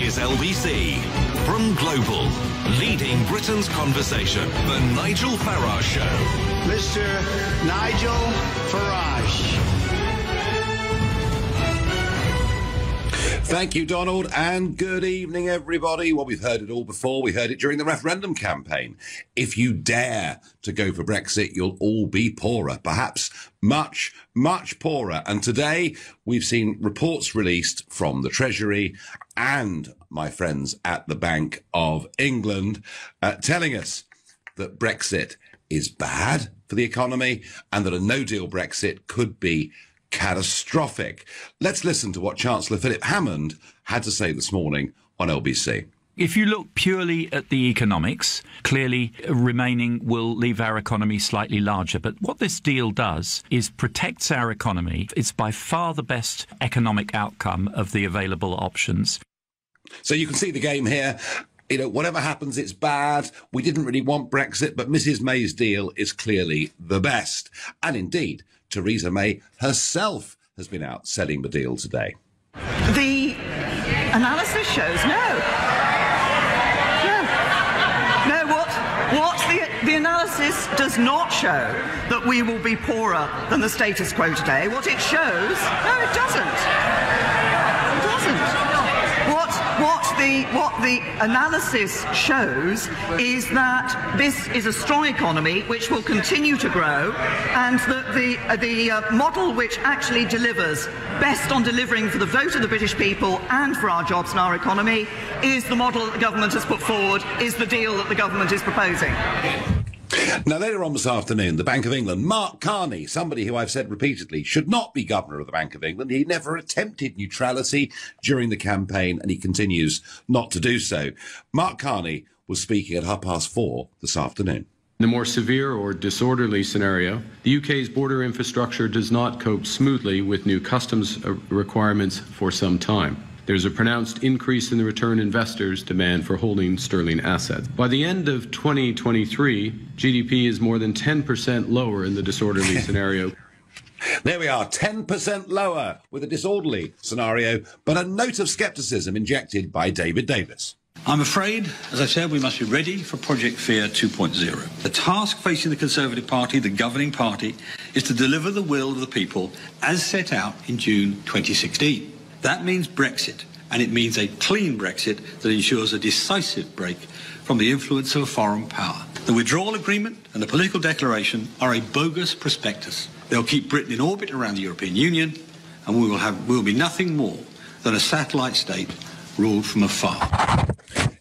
is LBC. From Global, leading Britain's conversation, The Nigel Farage Show. Mr. Nigel Farage. Thank you, Donald, and good evening, everybody. Well, we've heard it all before. We heard it during the referendum campaign. If you dare to go for Brexit, you'll all be poorer, perhaps much, much poorer. And today we've seen reports released from the Treasury and my friends at the Bank of England telling us that Brexit is bad for the economy and that a no-deal Brexit could be catastrophic. Let's listen to what Chancellor Philip Hammond had to say this morning on LBC. If you look purely at the economics, clearly remaining will leave our economy slightly larger. But what this deal does is protects our economy. It's by far the best economic outcome of the available options. So you can see the game here. You know, whatever happens, it's bad. We didn't really want Brexit, but Mrs. May's deal is clearly the best. And indeed, Theresa May herself has been out selling the deal today. The analysis shows no. The analysis does not show that we will be poorer than the status quo today. What it shows, no, it doesn't. It doesn't. What the analysis shows is that this is a strong economy which will continue to grow, and that the model which actually delivers best on delivering for the vote of the British people and for our jobs and our economy is the model that the government has put forward, is the deal that the government is proposing. Now, later on this afternoon, the Bank of England, Mark Carney, somebody who I've said repeatedly should not be governor of the Bank of England. He never attempted neutrality during the campaign, and he continues not to do so. Mark Carney was speaking at 4:30 this afternoon. In a more severe or disorderly scenario, the UK's border infrastructure does not cope smoothly with new customs requirements for some time. There's a pronounced increase in the return investors' demand for holding sterling assets. By the end of 2023, GDP is more than 10% lower in the disorderly scenario. There we are, 10% lower with a disorderly scenario, but a note of scepticism injected by David Davis. I'm afraid, as I said, we must be ready for Project Fear 2.0. The task facing the Conservative Party, the governing party, is to deliver the will of the people as set out in June 2016. That means Brexit, and it means a clean Brexit that ensures a decisive break from the influence of a foreign power. The withdrawal agreement and the political declaration are a bogus prospectus. They'll keep Britain in orbit around the European Union, and we will be nothing more than a satellite state ruled from afar.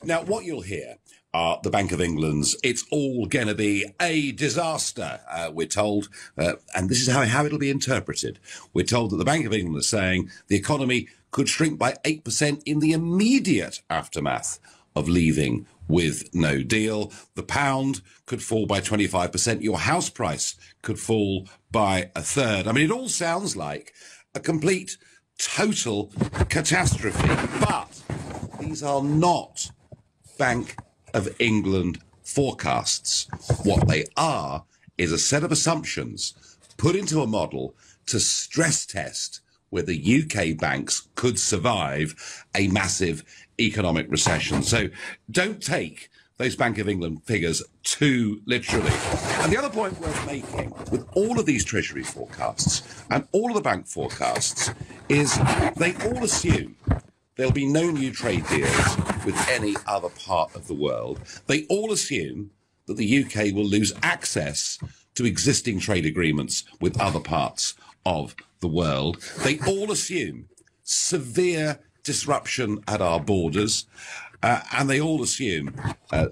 Now, what you'll hear are the Bank of England's "it's all going to be a disaster," we're told, and this is how it'll be interpreted. We're told that the Bank of England is saying the economy could shrink by 8% in the immediate aftermath of leaving with no deal. The pound could fall by 25%. Your house price could fall by a third. I mean, it all sounds like a complete, total catastrophe. But these are not Bank of England forecasts. What they are is a set of assumptions put into a model to stress test whether UK banks could survive a massive economic recession. So don't take those Bank of England figures too literally. And the other point worth making with all of these Treasury forecasts and all of the bank forecasts is they all assume there'll be no new trade deals with any other part of the world. They all assume that the UK will lose access to existing trade agreements with other parts of the world. They all assume severe disruption at our borders, and they all assume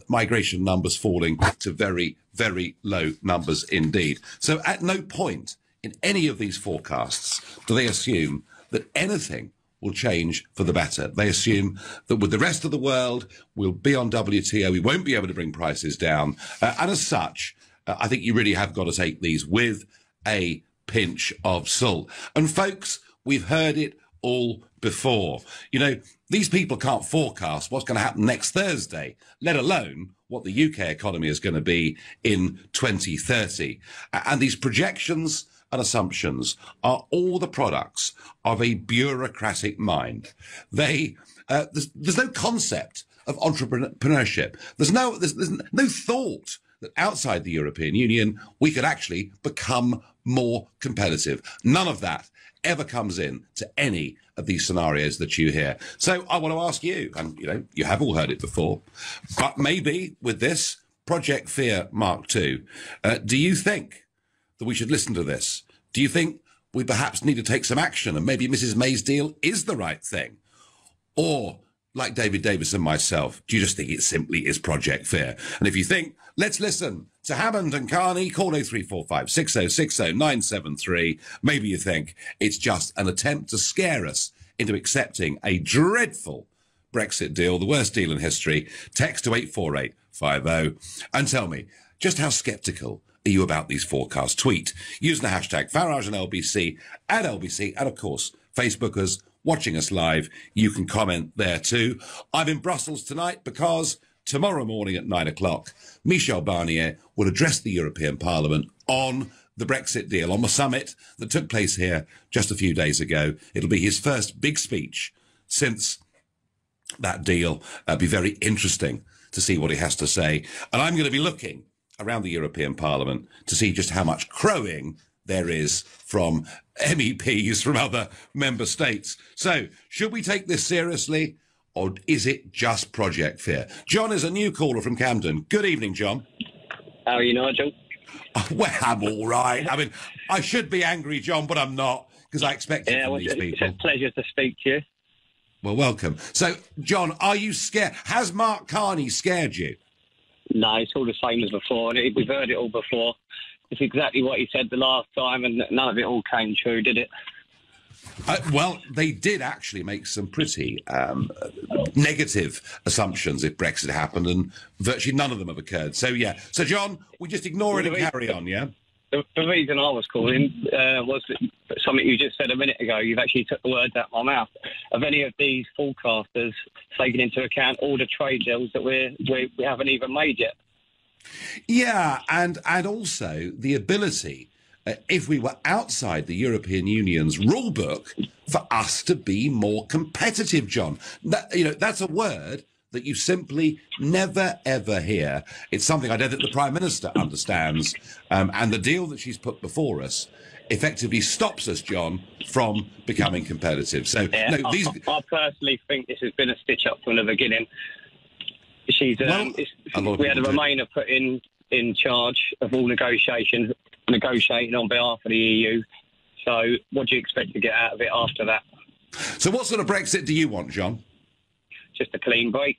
migration numbers falling to very, very low numbers indeed. So at no point in any of these forecasts do they assume that anything will change for the better. They assume that with the rest of the world, we'll be on WTO, we won't be able to bring prices down. And as such, I think you really have got to take these with a pinch of salt. And folks, we've heard it all before. You know, these people can't forecast what's going to happen next Thursday, let alone what the UK economy is going to be in 2030. And these projections and assumptions are all the products of a bureaucratic mind. They there's no concept of entrepreneurship. There's no thought that outside the European Union we could actually become more competitive. None of that ever comes in to any of these scenarios that you hear. So I want to ask you, and you have all heard it before, but maybe with this Project Fear Mark II, do you think that we should listen to this? Do you think we perhaps need to take some action and maybe Mrs. May's deal is the right thing? Or, like David Davis and myself, do you just think it simply is Project Fear? And if you think, let's listen to Hammond and Carney, call 0345 6060 973. Maybe you think it's just an attempt to scare us into accepting a dreadful Brexit deal, the worst deal in history. Text to 84850 and tell me, just how sceptical are you about these forecasts? Tweet using the hashtag Farage and LBC at LBC, and of course, Facebookers watching us live, you can comment there too. I'm in Brussels tonight because tomorrow morning at 9 o'clock, Michel Barnier will address the European Parliament on the Brexit deal, on the summit that took place here just a few days ago. It'll be his first big speech since that deal. Be very interesting to see what he has to say. And I'm going to be looking around the European Parliament to see just how much crowing there is from MEPs from other member states. So, should we take this seriously, or is it just Project Fear? John is a new caller from Camden. Good evening, John. How are you, Nigel? Well, I'm all right. I mean, I should be angry, John, but I'm not, because I expect it from these people. It's a pleasure to speak to you. Well, welcome. So, John, are you scared? Has Mark Carney scared you? No, it's all the same as before. We've heard it all before. It's exactly what he said the last time, and none of it all came true, did it? Well, they did actually make some pretty negative assumptions if Brexit happened, and virtually none of them have occurred. So, yeah. So, John, we just ignore it and carry on, yeah? The reason I was calling was something you just said a minute ago. You've actually took the words out of my mouth. Have any of these forecasters taken into account all the trade deals that we haven't even made yet? Yeah, and also the ability, if we were outside the European Union's rule book, for us to be more competitive, John. That's a word that you simply never, ever hear. It's something I know that the Prime Minister understands, and the deal that she's put before us effectively stops us, John, from becoming competitive. So, yeah, no, I personally think this has been a stitch-up from the beginning. We had a Remainer put in charge of all negotiating on behalf of the EU. So what do you expect to get out of it after that? So what sort of Brexit do you want, John? Just a clean break.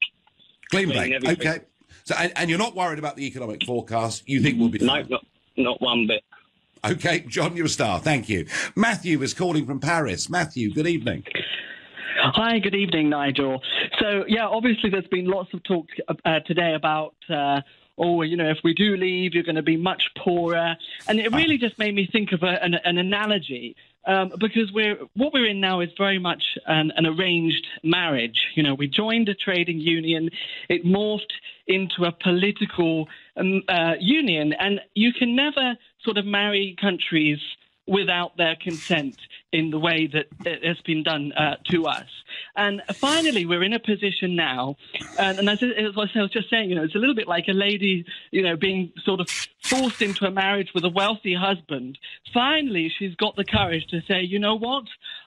Clean break, everything. Okay. So, and you're not worried about the economic forecast? You think we'll be fine? No, not one bit. Okay, John, you're a star. Thank you. Matthew is calling from Paris. Matthew, good evening. Hi, good evening, Nigel. So, yeah, obviously there's been lots of talk today about, if we do leave, you're going to be much poorer. And it really just made me think of an analogy, because what we're in now is very much an arranged marriage. We joined a trading union. It morphed into a political union, and you can never sort of marry countries without their consent in the way that it has been done to us. And finally, we're in a position now, and as I was just saying, it's a little bit like a lady, being sort of forced into a marriage with a wealthy husband. Finally, she's got the courage to say, you know what,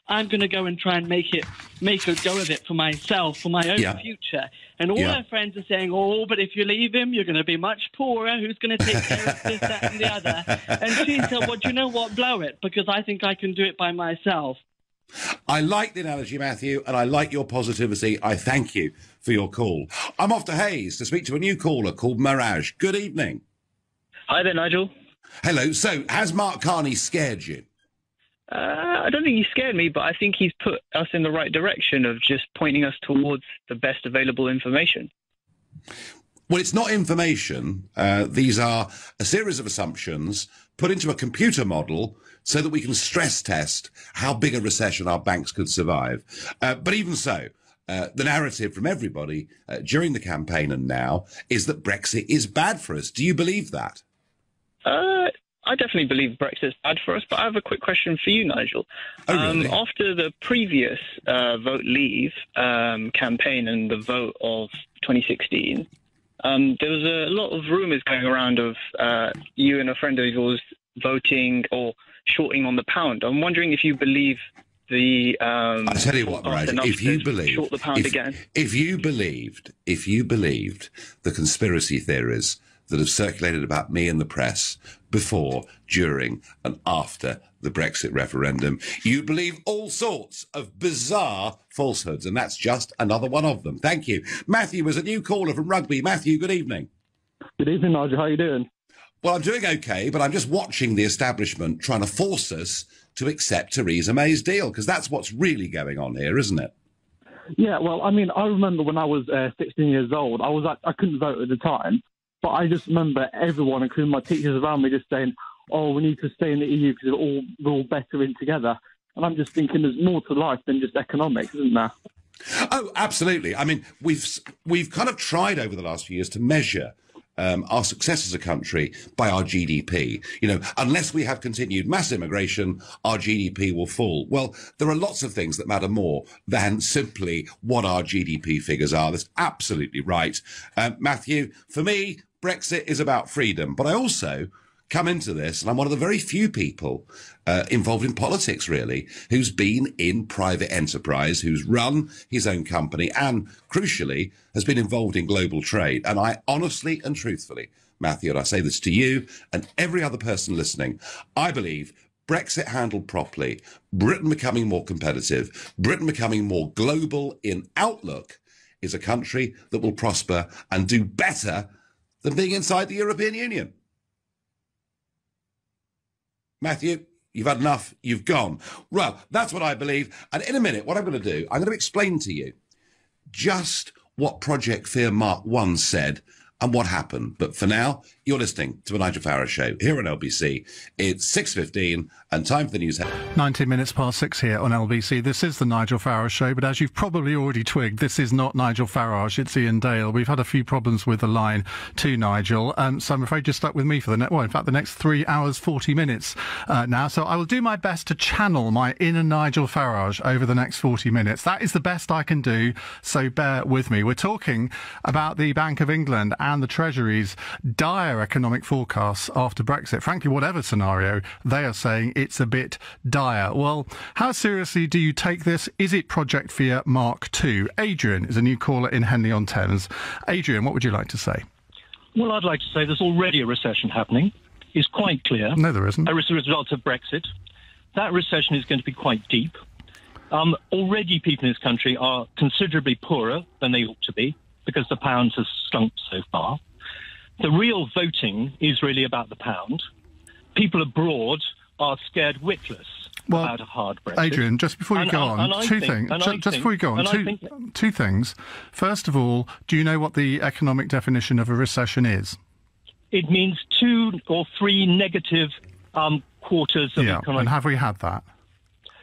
I'm going to go and try and make a go of it for myself, for my own future. And all her friends are saying, but if you leave him, you're going to be much poorer. Who's going to take care of this, that, and the other? And she said, well, do you know what? Blow it, because I think I can do it by myself. I like the analogy, Matthew, and I like your positivity. I thank you for your call. I'm off to Hayes to speak to a new caller called Mirage. Good evening. Hi there, Nigel. Hello. So, has Mark Carney scared you? I don't think he scared me, but I think he's put us in the right direction of just pointing us towards the best available information. Well, it's not information. These are a series of assumptions put into a computer model so that we can stress test how big a recession our banks could survive. But even so, the narrative from everybody during the campaign and now is that Brexit is bad for us. Do you believe that? I definitely believe Brexit's bad for us, but I have a quick question for you, Nigel. Oh, really? After the previous Vote Leave campaign and the vote of 2016, there was a lot of rumours going around of you and a friend of yours voting or shorting on the pound. I'm wondering if you believe the I tell you what, Mirage, if you believed the conspiracy theories that have circulated about me in the press before, during and after the Brexit referendum, you believe all sorts of bizarre falsehoods, and that's just another one of them. Thank you. Matthew was a new caller from Rugby. Matthew, good evening. Good evening, Nigel. How are you doing? Well, I'm doing okay, but I'm just watching the establishment trying to force us to accept Theresa May's deal, because that's what's really going on here, isn't it? Yeah, well, I mean, I remember when I was 16 years old, I couldn't vote at the time, but I just remember everyone, including my teachers around me, just saying, oh, we need to stay in the EU because we're all better in together. And I'm just thinking there's more to life than just economics, isn't there? Oh, absolutely. I mean, we've kind of tried over the last few years to measure our success as a country by our GDP. You know, unless we have continued mass immigration, our GDP will fall. Well, there are lots of things that matter more than simply what our GDP figures are. That's absolutely right. Matthew, for me, Brexit is about freedom, but I also come into this, and I'm one of the very few people involved in politics, really, who's been in private enterprise, who's run his own company, and, crucially, has been involved in global trade. And I honestly and truthfully, Matthew, and I say this to you and every other person listening, I believe Brexit handled properly, Britain becoming more competitive, Britain becoming more global in outlook, is a country that will prosper and do better than being inside the European Union. Matthew, you've had enough. You've gone. Well, that's what I believe. And in a minute, what I'm going to do, I'm going to explain to you just what Project Fear Mark 1 said and what happened. But for now, you're listening to a Nigel Farage Show here on LBC. It's 6:15 and time for the news. 19 minutes past 6 here on LBC. This is the Nigel Farage Show, but as you've probably already twigged, this is not Nigel Farage, it's Ian Dale. We've had a few problems with the line to Nigel, so I'm afraid you're stuck with me for the next 3 hours, 40 minutes now. So I will do my best to channel my inner Nigel Farage over the next 40 minutes. That is the best I can do, so bear with me. We're talking about the Bank of England and the Treasury's dire economic forecasts after Brexit. Frankly, whatever scenario, they are saying it's a bit dire. Well, how seriously do you take this? Is it Project Fear Mark 2? Adrian is a new caller in Henley-on-Thames. Adrian, what would you like to say? Well, I'd like to say there's already a recession happening. It's quite clear. No, there isn't. As a result of Brexit. That recession is going to be quite deep. Already people in this country are considerably poorer than they ought to be because the pound has shrunk so far. The real voting is really about the pound. People abroad are scared witless about a hard Brexit. Adrian, just before you go on, two things. First of all, do you know what the economic definition of a recession is? It means 2 or 3 negative quarters of economic... And have we had that?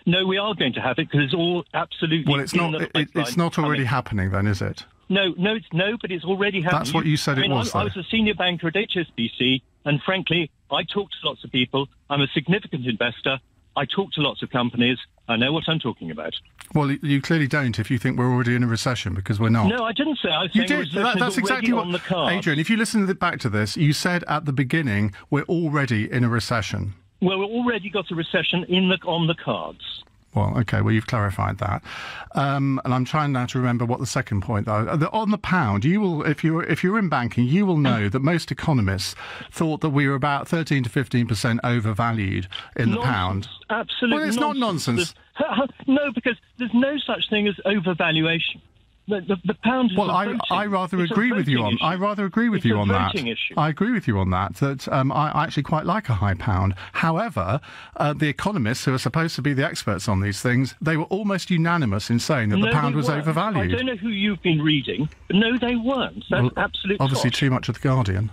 No, we are going to have it because it's all absolutely... Well, it's not already happening then, is it? No, but it's already happening. That's what you said it was, I was a senior banker at HSBC, and frankly, I talk to lots of people. I'm a significant investor. I talk to lots of companies. I know what I'm talking about. Well, you clearly don't if you think we're already in a recession, because we're not. No, I didn't say. I was saying that's exactly what, on the cards. Adrian, if you listen back to this, you said at the beginning we're already in a recession. Well, we've already got a recession on the cards. Well, OK, well, you've clarified that. And I'm trying now to remember what the second point, though. On the pound, you will, if you're in banking, you will know that most economists thought that we were about 13 to 15% overvalued in the pound. Absolutely. Well, it's not nonsense. No, because there's no such thing as overvaluation. The pound is I rather agree with you on that. I agree with you on that. That I actually quite like a high pound. However, the economists who are supposed to be the experts on these things, they were almost unanimous in saying that the pound was overvalued. I don't know who you've been reading, but no, they weren't. That's absolutely obviously too much of the Guardian.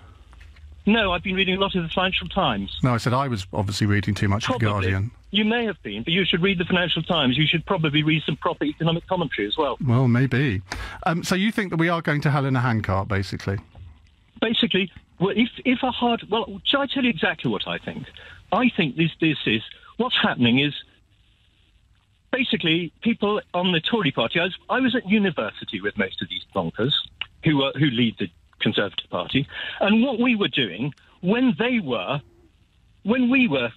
No, I've been reading a lot of the Financial Times. No, I said I was obviously reading too much of the Guardian. You may have been, but you should read the Financial Times. You should probably read some proper economic commentary as well. Well, maybe. So you think that we are going to hell in a handcart, basically? Basically, Well, shall I tell you exactly what I think? I think this is what's happening is basically people on the Tory party. I was at university with most of these plonkers who lead the Conservative Party, and what we were doing when we were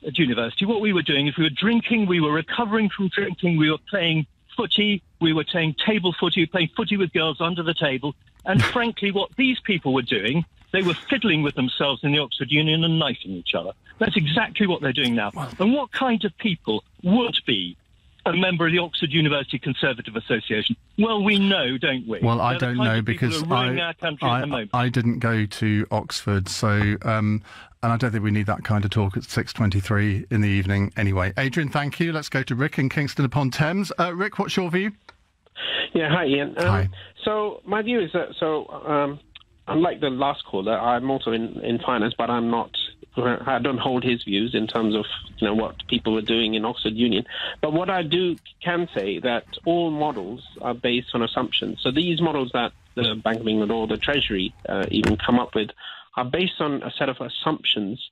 at university, what we were doing is we were drinking, we were recovering from drinking, we were playing footy, we were playing table footy, playing footy with girls under the table, and frankly, what these people were doing, they were fiddling with themselves in the Oxford Union and knifing each other. That's exactly what they're doing now. And what kind of people would be a member of the Oxford University Conservative Association? Well, we know, don't we? Well, I don't know because I didn't go to Oxford, so and I don't think we need that kind of talk at 6:23 in the evening anyway. Adrian, thank you. Let's go to Rick in Kingston upon Thames. Rick, what's your view? Yeah, hi, Ian. Hi. So my view is that, unlike the last caller, I'm also in finance, but I don't hold his views in terms of what people are doing in Oxford Union. But what I can say that all models are based on assumptions. So these models that the Bank of England or the Treasury even come up with are based on a set of assumptions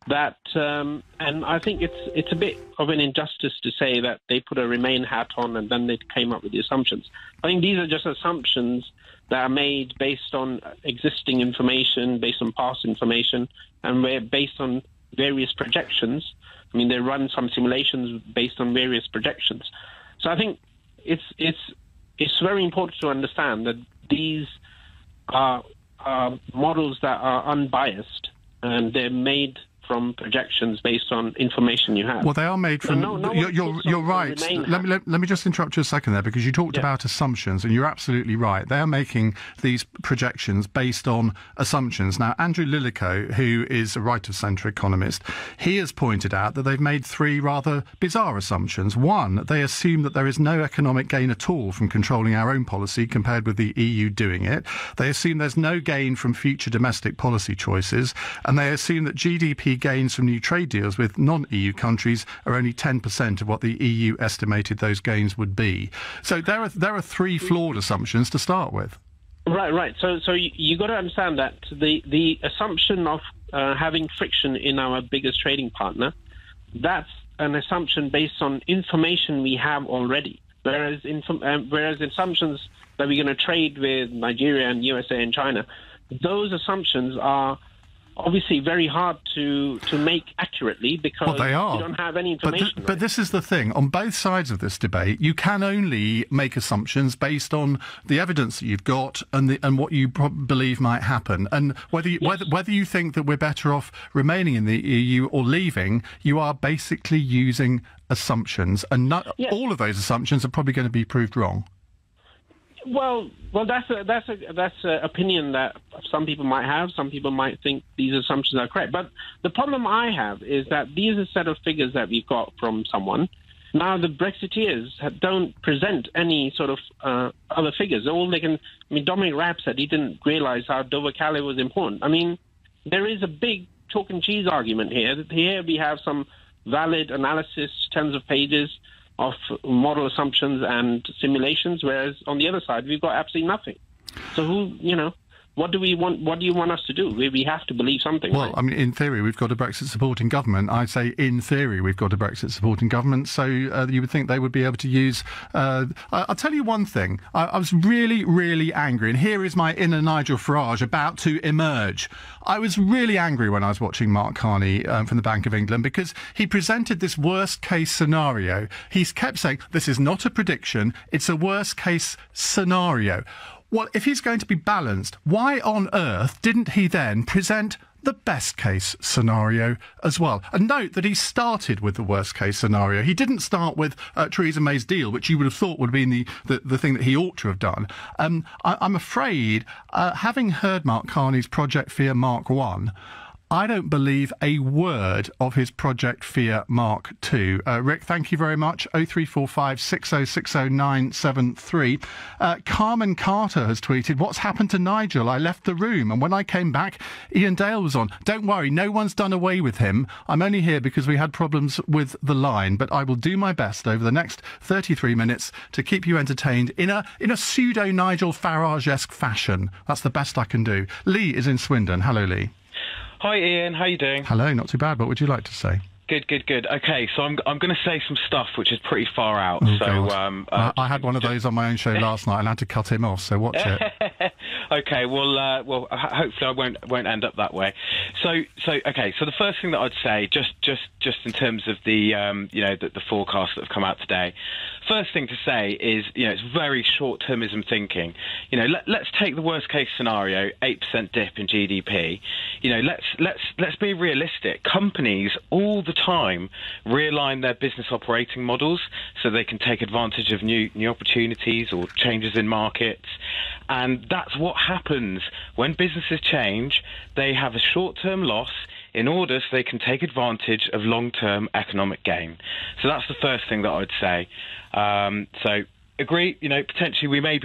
that, and I think it's a bit of an injustice to say that they put a Remain hat on and then they came up with the assumptions. I think these are just assumptions that are made based on existing information, based on past information, and we're based on various projections. I mean, they run some simulations based on various projections. So I think it's very important to understand that these are models that are unbiased, and they're made from projections based on information you have. Well, they are made from... You're right. Let me just interrupt you a second there, because you talked about assumptions, and you're absolutely right. They are making these projections based on assumptions. Now, Andrew Lillico, who is a right-of-centre economist, he has pointed out that they've made three rather bizarre assumptions. One, they assume that there is no economic gain at all from controlling our own policy compared with the EU doing it. They assume there's no gain from future domestic policy choices, and they assume that GDP gains from new trade deals with non-EU countries are only 10% of what the EU estimated those gains would be. So there are three flawed assumptions to start with. Right. So you got to understand that the assumption of having friction in our biggest trading partner, that's an assumption based on information we have already. Whereas assumptions that we're going to trade with Nigeria and USA and China, those assumptions are obviously very hard to make accurately because you don't have any information. But this is the thing. On both sides of this debate, you can only make assumptions based on the evidence that you've got and what you believe might happen. And whether you think that we're better off remaining in the EU or leaving, you are basically using assumptions. And all of those assumptions are probably going to be proved wrong. Well, that's an opinion that some people might have. Some people might think these assumptions are correct. But the problem I have is that these are a set of figures that we've got from someone. Now, the Brexiteers don't present any sort of other figures. All they can... I mean, Dominic Raab said he didn't realise how Dover-Calais was important. I mean, there is a big chalk and cheese argument here. Here we have some valid analysis, tens of pages of model assumptions and simulations, whereas on the other side we've got absolutely nothing. So what do you want us to do? We have to believe something. Well, right? I mean, in theory, we've got a Brexit-supporting government. I say, in theory, we've got a Brexit-supporting government, so you would think they would be able to use... I'll tell you one thing. I was really, really angry, and here is my inner Nigel Farage about to emerge. I was really angry when I was watching Mark Carney from the Bank of England because he presented this worst-case scenario. He's kept saying, this is not a prediction, it's a worst-case scenario. Well, if he's going to be balanced, why on earth didn't he then present the best-case scenario as well? And note that he started with the worst-case scenario. He didn't start with Theresa May's deal, which you would have thought would have been the thing that he ought to have done. I'm afraid, having heard Mark Carney's Project Fear Mark 1, I don't believe a word of his Project Fear Mark 2. Rick, thank you very much. 0345 6060 973. Carmen Carter has tweeted, what's happened to Nigel? I left the room, and when I came back, Ian Dale was on. Don't worry, no one's done away with him. I'm only here because we had problems with the line, but I will do my best over the next 33 minutes to keep you entertained in a pseudo-Nigel Farage-esque fashion. That's the best I can do. Lee is in Swindon. Hello, Lee. Hi, Ian. How you doing? Hello, not too bad. What would you like to say? Good. Okay, so I'm going to say some stuff which is pretty far out. I had one of those on my own show last night and I had to cut him off. So watch it. Okay, well, hopefully I won't end up that way. So the first thing that I'd say, just in terms of the the forecasts that have come out today. First thing to say is, it's very short-termism thinking. Let's take the worst-case scenario, 8% dip in GDP. Let's be realistic. Companies all the time realign their business operating models so they can take advantage of new opportunities or changes in markets. And that's what happens when businesses change. They have a short-term loss in order so they can take advantage of long-term economic gain. So that's the first thing that I would say. So agree, potentially we may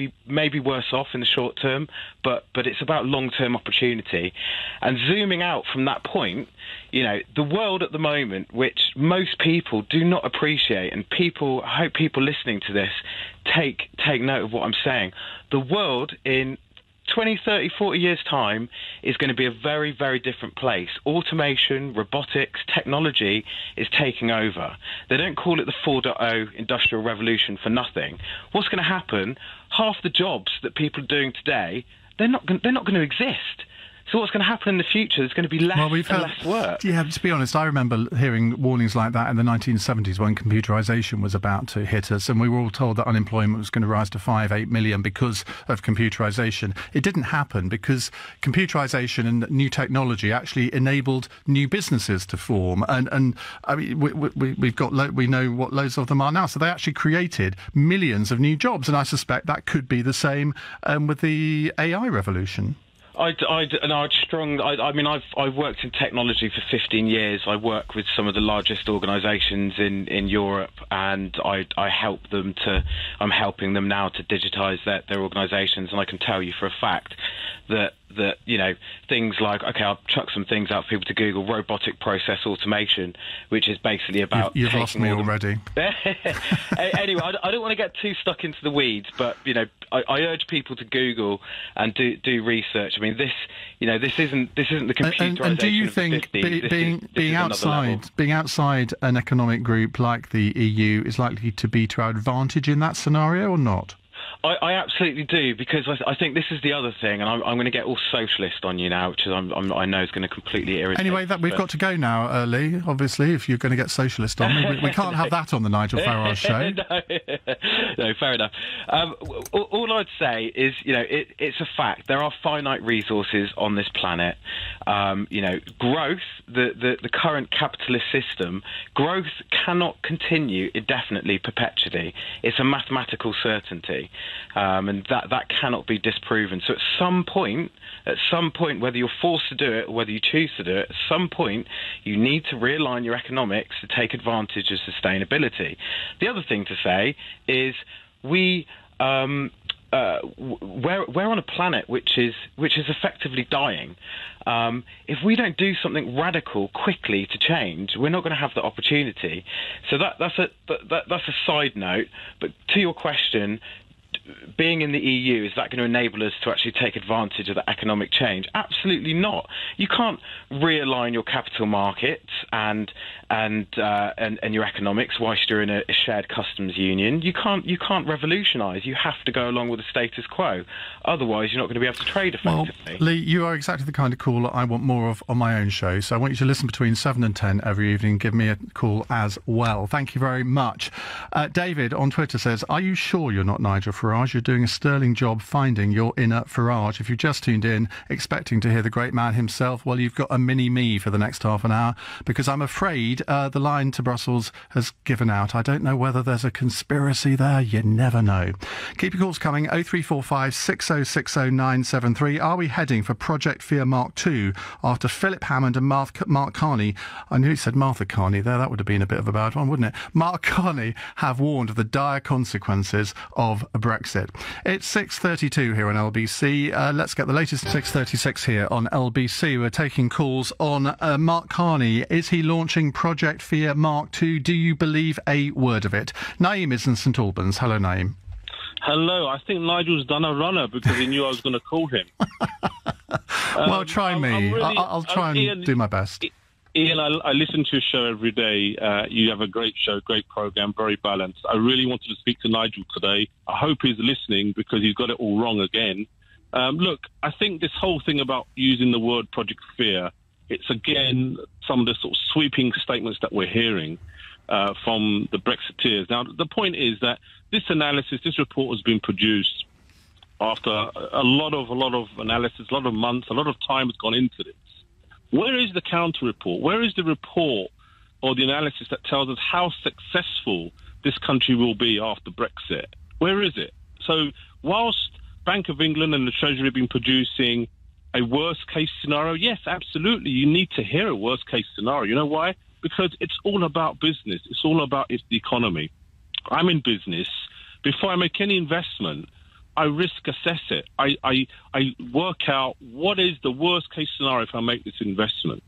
be worse off in the short term, but it's about long-term opportunity. And zooming out from that point, the world at the moment, which most people do not appreciate, and I hope people listening to this take note of what I'm saying. The world in 20, 30, 40 years' time is going to be a very, very different place. Automation, robotics, technology is taking over. They don't call it the 4.0 industrial revolution for nothing. What's going to happen? Half the jobs that people are doing today, they're not going to exist. So what's going to happen in the future? There's going to be less and less work. Yeah, to be honest, I remember hearing warnings like that in the 1970s when computerisation was about to hit us, and we were all told that unemployment was going to rise to 5-8 million because of computerisation. It didn't happen because computerisation and new technology actually enabled new businesses to form, and I mean we know what loads of them are now. So they actually created millions of new jobs, and I suspect that could be the same with the AI revolution. I've worked in technology for 15 years. I work with some of the largest organisations in Europe, and I'm helping them now to digitise their organisations, and I can tell you for a fact that things like, I'll chuck some things out for people to Google, robotic process automation, which is basically about... You've lost me already. Anyway, I don't want to get too stuck into the weeds, but, I urge people to Google and do research. I mean, this isn't the computerisation and do you think being outside an economic group like the EU is likely to be to our advantage in that scenario or not? I absolutely do, because I think this is the other thing, and I'm going to get all socialist on you now, which is I know is going to completely irritate. Anyway, we've got to go now, Lee. Obviously, if you're going to get socialist on me, we can't have that on the Nigel Farage show. No, fair enough. All I'd say is, it's a fact. There are finite resources on this planet. Growth, the current capitalist system, growth cannot continue indefinitely, perpetually. It's a mathematical certainty. And that cannot be disproven. So at some point, whether you're forced to do it or whether you choose to do it, at some point you need to realign your economics to take advantage of sustainability. The other thing to say is we're on a planet which is effectively dying. If we don't do something radical quickly to change, we're not going to have the opportunity. So that's a side note. But to your question, being in the EU, is that going to enable us to actually take advantage of the economic change? Absolutely not. You can't realign your capital markets and your economics whilst you're in a shared customs union. You can't revolutionise. You have to go along with the status quo. Otherwise, you're not going to be able to trade effectively. Well, Lee, you are exactly the kind of caller I want more of on my own show. So I want you to listen between 7 and 10 every evening. Give me a call as well. Thank you very much. David on Twitter says, "Are you sure you're not Nigel Farage? You're doing a sterling job finding your inner Farage. If you've just tuned in expecting to hear the great man himself, well, you've got a mini-me for the next half an hour, because I'm afraid the line to Brussels has given out. I don't know whether there's a conspiracy there. You never know." Keep your calls coming. 0345 6060 973. Are we heading for Project Fear Mark 2 after Philip Hammond and Mark Carney? I nearly said Martha Carney there. That would have been a bit of a bad one, wouldn't it? Mark Carney have warned of the dire consequences of Brexit. It's 6:32 here on LBC. Let's get the latest. 6:36 here on LBC. We're taking calls on Mark Carney. Is he launching Project Fear Mark 2? Do you believe a word of it? Naeem is in St Albans. Hello, Naeem. Hello. I think Nigel's done a runner because he knew I was going to call him. Well, try me. I'll try and Ian, do my best. Ian, I listen to your show every day. You have a great show, great program, very balanced. I really wanted to speak to Nigel today. I hope he's listening because he's got it all wrong again. Look, I think this whole thing about using the word Project Fear, it's again some of the sort of sweeping statements that we're hearing from the Brexiteers. Now, the point is that this analysis, this report has been produced after a lot of analysis, a lot of months, a lot of time has gone into this. Where is the counter report? Where is the report or the analysis that tells us how successful this country will be after Brexit? Where is it? So whilst Bank of England and the Treasury have been producing a worst-case scenario, yes, absolutely, you need to hear a worst-case scenario. You know why? Because it's all about business. It's all about the economy. I'm in business. Before I make any investment, I risk assess it. I work out what is the worst case scenario if I make this investment.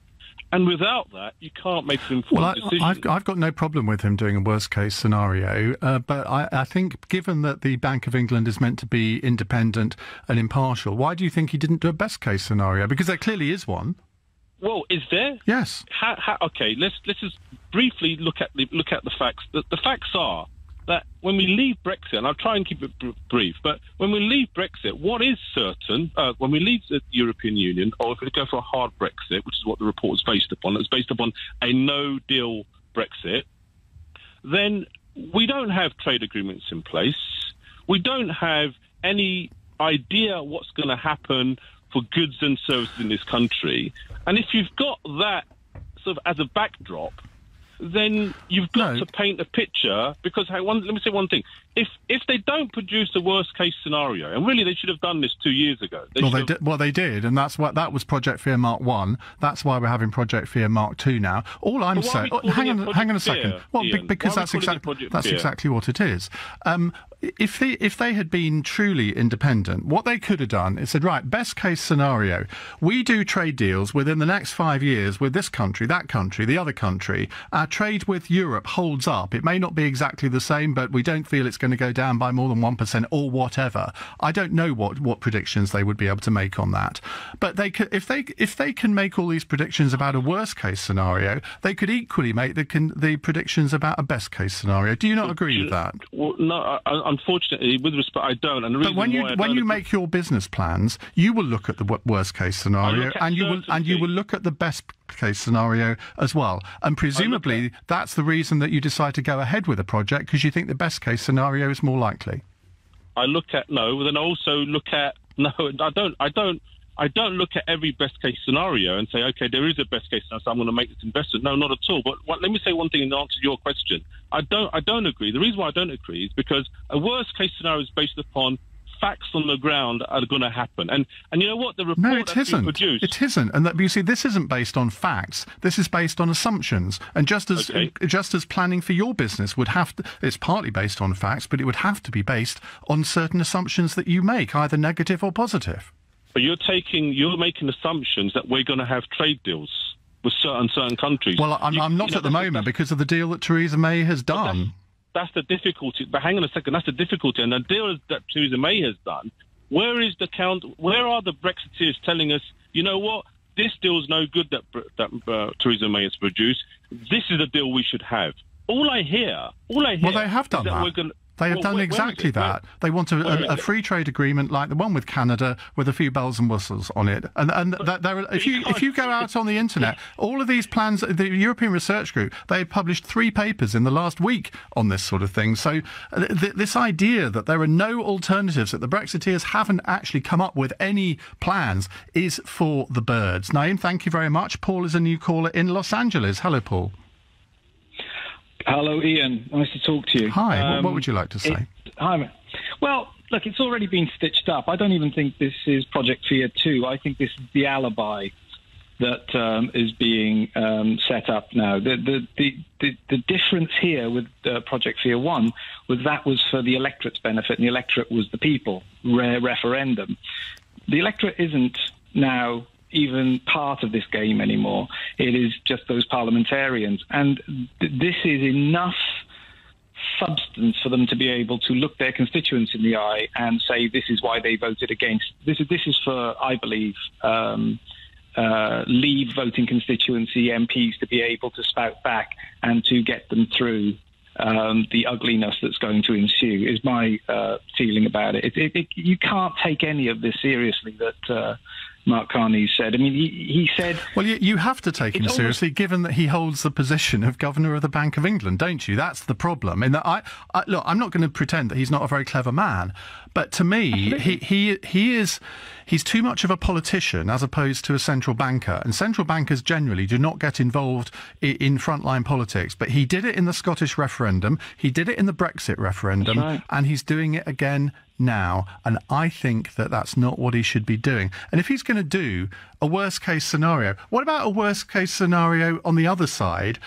And without that, you can't make an informed decision. I've got no problem with him doing a worst case scenario, but I think given that the Bank of England is meant to be independent and impartial, why do you think he didn't do a best case scenario? Because there clearly is one. Well, is there? Yes. Okay, let's just briefly look at the facts. The facts are that when we leave Brexit, and I'll try and keep it brief, but when we leave Brexit, what is certain, when we leave the European Union, or if we go for a hard Brexit, which is what the report is based upon, it's based upon a no-deal Brexit, then we don't have trade agreements in place. We don't have any idea what's going to happen for goods and services in this country. And if you've got that sort of as a backdrop, then you've got to paint a picture, because let me say one thing. If they don't produce a worst case scenario, and really they should have done this 2 years ago. They did, and that was Project Fear Mark 1. That's why we're having Project Fear Mark 2 now. All I'm saying, hang on a second. Well, because that's exactly what it is. If they had been truly independent, what they could have done is said, right, best case scenario, we do trade deals within the next 5 years with this country, that country, the other country. Our trade with Europe holds up. It may not be exactly the same, but we don't feel it's going to go down by more than 1% or whatever. I don't know what predictions they would be able to make on that. But they could, if they can make all these predictions about a worst case scenario, they could equally make the predictions about a best case scenario. Do you not agree with that? Well, no, unfortunately, with respect, I don't. And the reason but when you make your business plans, you will look at the worst case scenario, and you will look at the best case scenario as well. And presumably, that's the reason that you decide to go ahead with a project, because you think the best case scenario is more likely. I look at then I also look at I don't look at every best case scenario and say, okay, there is a best case scenario, so I'm going to make this investment. No, not at all. But let me say one thing in answer to your question. I don't agree. The reason why I don't agree is because a worst case scenario is based upon facts on the ground are going to happen. And you know what? The report that's been produced... It isn't. And you see, this isn't based on facts. This is based on assumptions. And just as planning for your business would have to... It's partly based on facts, but it would have to be based on certain assumptions that you make, either negative or positive. But you're making assumptions that we're going to have trade deals with certain countries. Well, I'm not at the moment because of the deal that Theresa May has done. That's the difficulty. But hang on a second, that's the difficulty. And the deal that Theresa May has done, where are the Brexiteers telling us, you know what, this deal's no good that Theresa May has produced. This is the deal we should have. All I hear. Well, they have done that. They have done exactly that. They want a free trade agreement like the one with Canada with a few bells and whistles on it. And if you go out on the internet, all of these plans, the European Research Group, they published 3 papers in the last week on this sort of thing. So this idea that there are no alternatives, that the Brexiteers haven't actually come up with any plans, is for the birds. Naeem, thank you very much. Paul is a new caller in Los Angeles. Hello, Paul. Hello, Ian. Nice to talk to you. Hi. What would you like to say? Hi. Well, look, it's already been stitched up. I don't even think this is Project Fear 2. I think this is the alibi that is being set up now. The difference here with Project Fear 1 was that was for the electorate's benefit, and the electorate was the people, referendum. The electorate isn't now even part of this game anymore. It is just those parliamentarians. And this is enough substance for them to be able to look their constituents in the eye and say this is why they voted against. This is for, I believe, Leave voting constituency MPs to be able to spout back and to get them through the ugliness that's going to ensue, is my feeling about it. You can't take any of this seriously that Mark Carney said. I mean, he said... Well, you have to take him seriously, given that he holds the position of Governor of the Bank of England, don't you? That's the problem. In that, look, I'm not going to pretend that he's not a very clever man, but to me, he's too much of a politician as opposed to a central banker. And central bankers generally do not get involved in frontline politics. But he did it in the Scottish referendum, he did it in the Brexit referendum, right, and he's doing it again now, and I think that that's not what he should be doing. And if he's going to do a worst-case scenario, what about a worst-case scenario on the other side?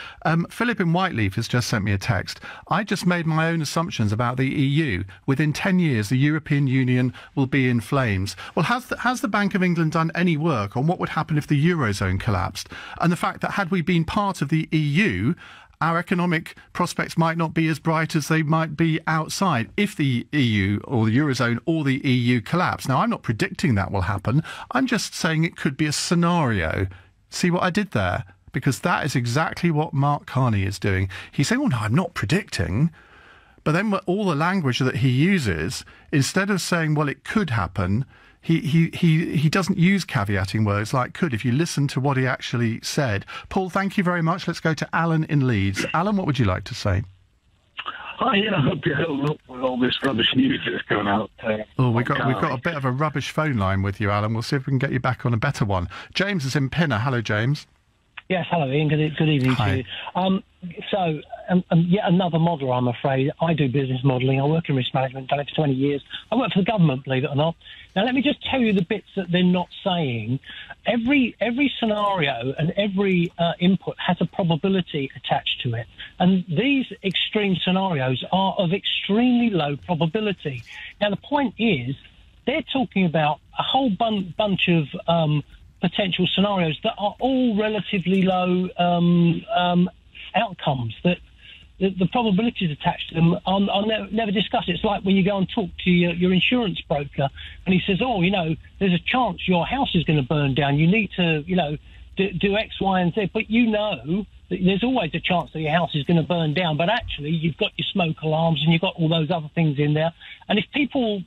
Philip in Whiteleaf has just sent me a text. I just made my own assumptions about the EU. Within 10 years, the European Union will be in flames. Well, has the Bank of England done any work on what would happen if the Eurozone collapsed? And the fact that had we been part of the EU, our economic prospects might not be as bright as they might be outside if the EU or the Eurozone or the EU collapse. Now, I'm not predicting that will happen. I'm just saying it could be a scenario. See what I did there? Because that is exactly what Mark Carney is doing. He's saying, well, no, I'm not predicting. But then all the language that he uses, instead of saying, well, it could happen, he doesn't use caveating words like could, if you listen to what he actually said. Paul, thank you very much. Let's go to Alan in Leeds. Alan, what would you like to say? Hi, I hope you held up with all this rubbish news that's going out. We've got a bit of a rubbish phone line with you, Alan. We'll see if we can get you back on a better one. James is in Pinner. Hello, James. Yes, hello, Ian. Good evening to you. So, yet another model, I'm afraid. I do business modelling. I work in risk management, done it for 20 years. I work for the government, believe it or not. Now, let me just tell you the bits that they're not saying. Every scenario and every input has a probability attached to it. And these extreme scenarios are of extremely low probability. Now, the point is, they're talking about a whole bunch of potential scenarios that are all relatively low outcomes, that the probabilities attached to them are never discussed. It's like when you go and talk to your insurance broker and he says, oh, there's a chance your house is going to burn down. You need to, do X, Y, and Z. But there's always a chance that your house is going to burn down. But actually, you've got your smoke alarms and you've got all those other things in there. And if people,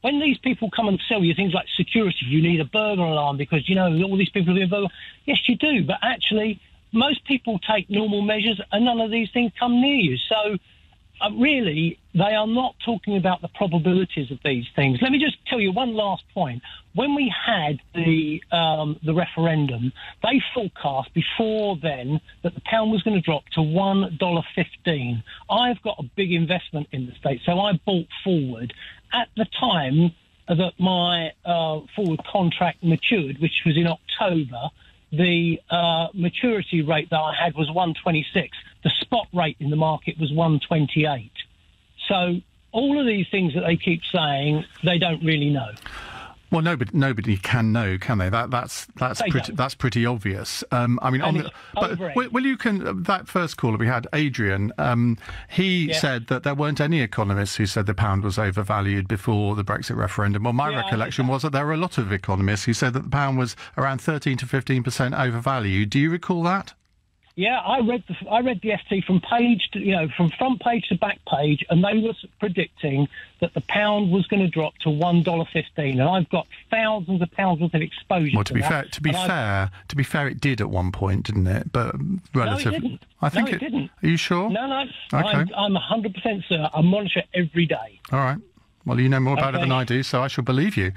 when these people come and sell you things like security, you need a burglar alarm because, all these people are doing burglar. Yes, you do. But actually, most people take normal measures and none of these things come near you. So really, they are not talking about the probabilities of these things. Let me just tell you one last point. When we had the referendum, they forecast before then that the pound was going to drop to $1.15. I've got a big investment in the States, so I bought forward. At the time that my forward contract matured, which was in October, the maturity rate that I had was 1.26. The spot rate in the market was 1.28. So all of these things that they keep saying, they don't really know. Well, nobody can know, can they? That's pretty obvious. That first caller we had, Adrian, he said that there weren't any economists who said the pound was overvalued before the Brexit referendum. Well, my recollection was that there were a lot of economists who said that the pound was around 13 to 15% overvalued. Do you recall that? Yeah, I read the FT from front page to back page, and they were predicting that the pound was going to drop to $1.15, and I've got thousands of pounds worth of exposure. Well, to be fair, it did at one point, didn't it? But relatively, no, it didn't. I think it didn't. Are you sure? No. Okay. I'm 100% certain. I monitor it every day. All right. Well, you know more about it than I do, so I shall believe you.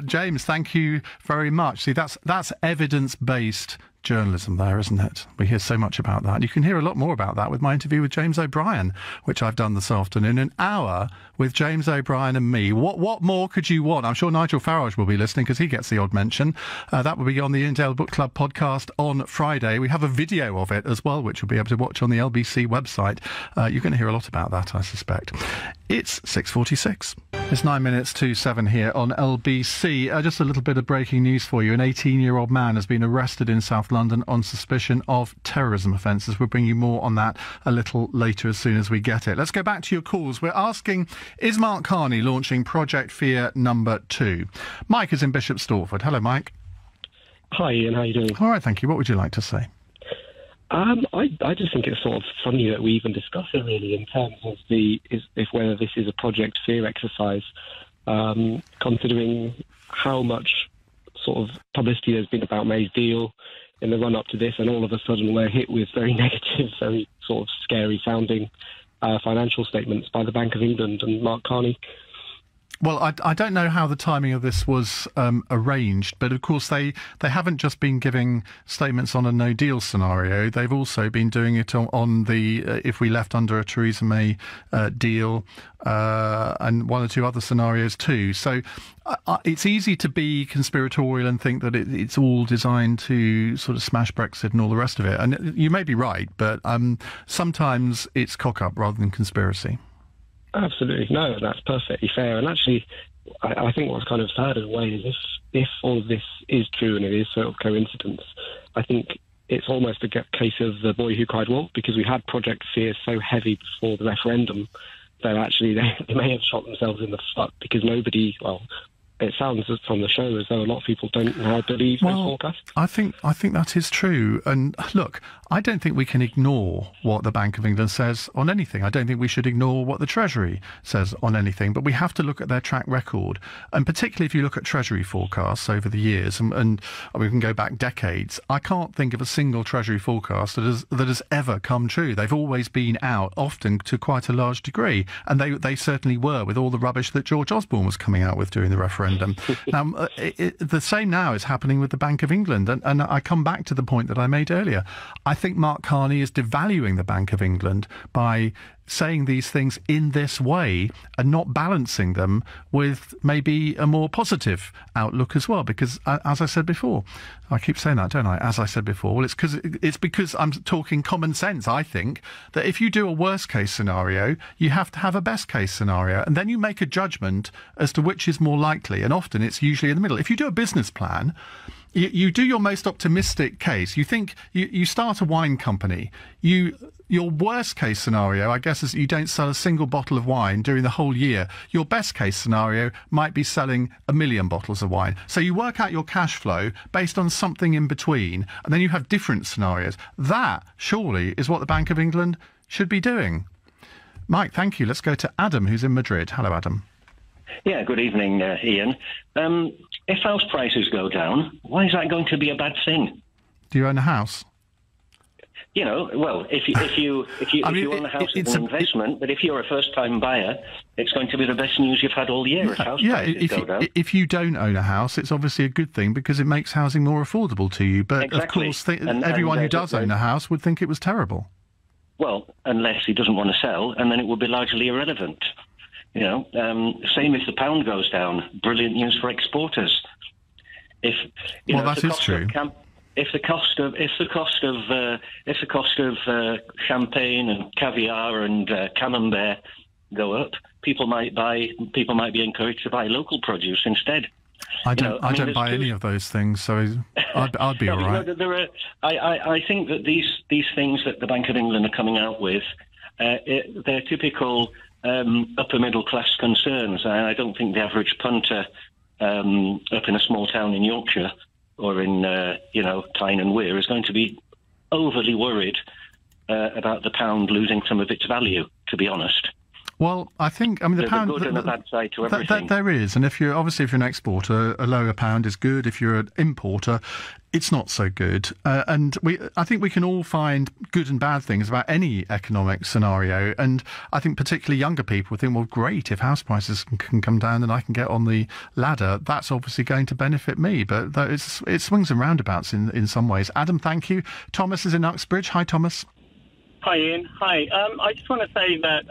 James, thank you very much. See, that's evidence-based journalism there, isn't it? We hear so much about that. You can hear a lot more about that with my interview with James O'Brien, which I've done this afternoon. An hour with James O'Brien and me. What more could you want? I'm sure Nigel Farage will be listening because he gets the odd mention. That will be on the Indale Book Club podcast on Friday. We have a video of it as well, which you'll be able to watch on the LBC website. You're going to hear a lot about that, I suspect. It's 6:46. It's 9 minutes to 7 here on LBC. Just a little bit of breaking news for you. An 18-year-old man has been arrested in South London on suspicion of terrorism offences. We'll bring you more on that a little later as soon as we get it. Let's go back to your calls. We're asking, is Mark Carney launching Project Fear number 2? Mike is in Bishop Stortford. Hello, Mike. Hi, Ian. How are you doing? All right, thank you. What would you like to say? I just think it's sort of funny that we even discuss it, really, in terms of whether this is a Project Fear exercise, considering how much sort of publicity there's been about May's deal in the run-up to this, and all of a sudden we're hit with very negative, very sort of scary-sounding financial statements by the Bank of England and Mark Carney. Well, I don't know how the timing of this was arranged, but of course they haven't just been giving statements on a no-deal scenario. They've also been doing it on the if we left under a Theresa May deal and one or two other scenarios too. So it's easy to be conspiratorial and think that it's all designed to sort of smash Brexit and all the rest of it. And you may be right, but sometimes it's cock-up rather than conspiracy. Absolutely. No, that's perfectly fair. And actually, I think what's kind of sad in a way is if all of this is true and it is sort of coincidence, I think it's almost a case of the boy who cried wolf, because we had Project Fear so heavy before the referendum that actually they may have shot themselves in the foot, because nobody, well, it sounds from the show as though a lot of people don't now believe those forecasts. I think that is true. And look, I don't think we can ignore what the Bank of England says on anything. I don't think we should ignore what the Treasury says on anything. But we have to look at their track record. And particularly if you look at Treasury forecasts over the years, and we can go back decades, I can't think of a single Treasury forecast that has ever come true. They've always been out, often to quite a large degree. And they certainly were, with all the rubbish that George Osborne was coming out with during the referendum. Now, the same now is happening with the Bank of England. And I come back to the point that I made earlier. I think Mark Carney is devaluing the Bank of England by saying these things in this way and not balancing them with maybe a more positive outlook as well. Because, as I said before, I keep saying that, don't I? As I said before, well, it's because I'm talking common sense. I think that if you do a worst case scenario, you have to have a best case scenario, and then you make a judgment as to which is more likely. And often it's usually in the middle. If you do a business plan, you do your most optimistic case. You think you start a wine company. Your worst case scenario, I guess, is you don't sell a single bottle of wine during the whole year. Your best case scenario might be selling 1 million bottles of wine. So you work out your cash flow based on something in between, and then you have different scenarios. That, surely, is what the Bank of England should be doing. Mike, thank you. Let's go to Adam, who's in Madrid. Hello, Adam. Yeah, good evening, Ian. If house prices go down, why is that going to be a bad thing? Do you own a house? You know, well, if you own a house, it's an investment. But if you're a first-time buyer, it's going to be the best news you've had all year. If house prices go down. If you don't own a house, it's obviously a good thing because it makes housing more affordable to you. But exactly. Of course, everyone who does own a house would think it was terrible. Well, unless he doesn't want to sell, and then it would be largely irrelevant. You know, same if the pound goes down. Brilliant news for exporters. That is true. If the cost of champagne and caviar and camembert go up, people might be encouraged to buy local produce instead. I don't buy any of those things, so I'd be all right. I think that these things that the Bank of England are coming out with, they're typical upper middle class concerns. I don't think the average punter up in a small town in Yorkshire or in Tyne and Wear is going to be overly worried about the pound losing some of its value, to be honest. Well, the pound. There's a good and a bad side to everything. There is, and if you're an exporter, a lower pound is good. If you're an importer, it's not so good. And I think we can all find good and bad things about any economic scenario. And I think particularly younger people think, well, great, if house prices can come down and I can get on the ladder, that's obviously going to benefit me. But it swings and roundabouts in some ways. Adam, thank you. Thomas is in Uxbridge. Hi, Thomas. Hi, Ian. Hi. I just want to say that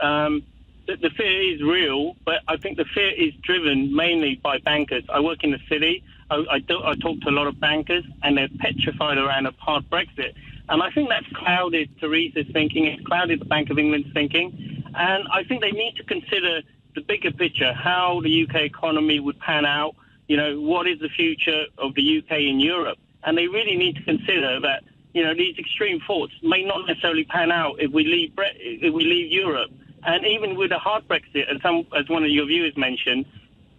the fear is real, but I think the fear is driven mainly by bankers. I work in the city. I talk to a lot of bankers, and they're petrified around a hard Brexit. And I think that's clouded Theresa's thinking. It's clouded the Bank of England's thinking. And I think they need to consider the bigger picture, how the UK economy would pan out, what is the future of the UK in Europe. And they really need to consider that, these extreme thoughts may not necessarily pan out if we leave Europe. And even with a hard Brexit, as one of your viewers mentioned,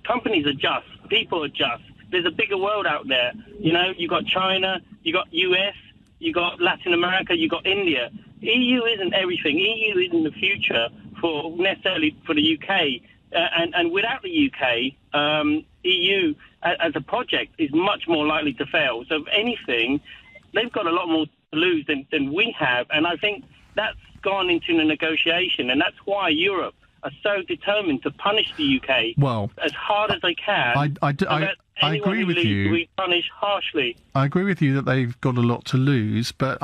companies adjust, people adjust. There's a bigger world out there. You got China, you got US, you got Latin America, you got India. EU isn't everything. EU isn't the future necessarily for the UK. And without the UK, EU as a project is much more likely to fail. So if anything, they've got a lot more to lose than we have. And I think that's gone into the negotiation. And that's why Europe are so determined to punish the UK as hard as they can. I agree with you. We punish harshly. I agree with you that they've got a lot to lose, but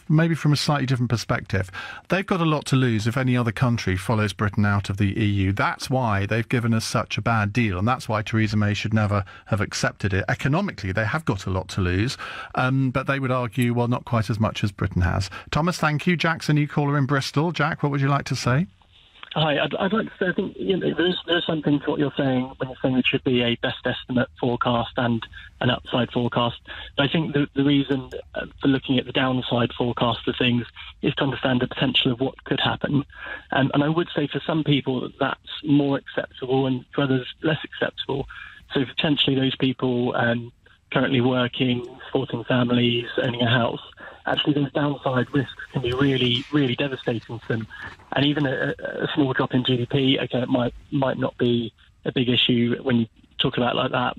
maybe from a slightly different perspective. They've got a lot to lose if any other country follows Britain out of the EU. That's why they've given us such a bad deal, and that's why Theresa May should never have accepted it. Economically, they have got a lot to lose, but they would argue, well, not quite as much as Britain has. Thomas, thank you. Jack's a new caller in Bristol. Jack, what would you like to say? Hi, I'd like to say, I think there's something to what you're saying when you're saying there should be a best estimate forecast and an upside forecast. But I think the reason for looking at the downside forecast of things is to understand the potential of what could happen. And I would say for some people that's more acceptable and for others less acceptable. So potentially those people currently working, supporting families, owning a house, actually those downside risks can be really, really devastating to them. And even a small drop in GDP, okay, it might not be a big issue when you talk about it like that.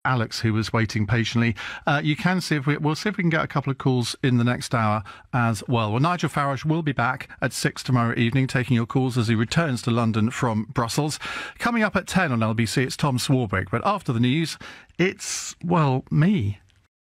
Alex, who was waiting patiently. You can see we'll see if we can get a couple of calls in the next hour as well. Well, Nigel Farage will be back at 6 tomorrow evening, taking your calls as he returns to London from Brussels. Coming up at 10 on LBC, it's Tom Swarbrick. But after the news, it's, well, me.